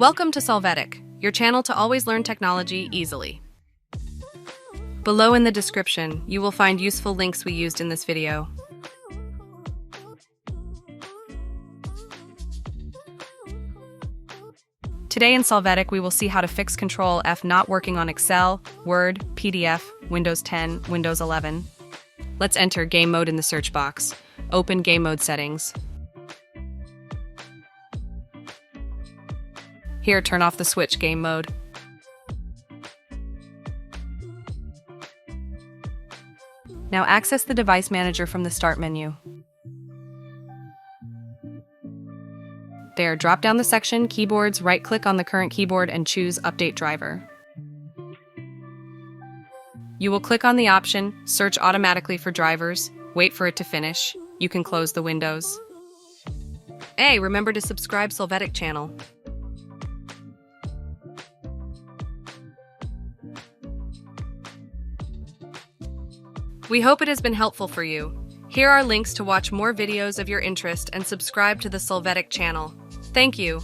Welcome to Solvetic, your channel to always learn technology easily. Below in the description, you will find useful links we used in this video. Today in Solvetic, we will see how to fix Ctrl F not working on Excel, Word, PDF, Windows 10, Windows 11. Let's enter Game Mode in the search box. Open Game Mode settings. Here, turn off the switch Game Mode. Now access the device manager from the Start menu. There, drop down the section Keyboards, right-click on the current keyboard and choose Update Driver. You will click on the option Search automatically for drivers. Wait for it to finish. You can close the windows. Hey, remember to subscribe Solvetic channel. We hope it has been helpful for you. Here are links to watch more videos of your interest and subscribe to the Solvetic channel. Thank you.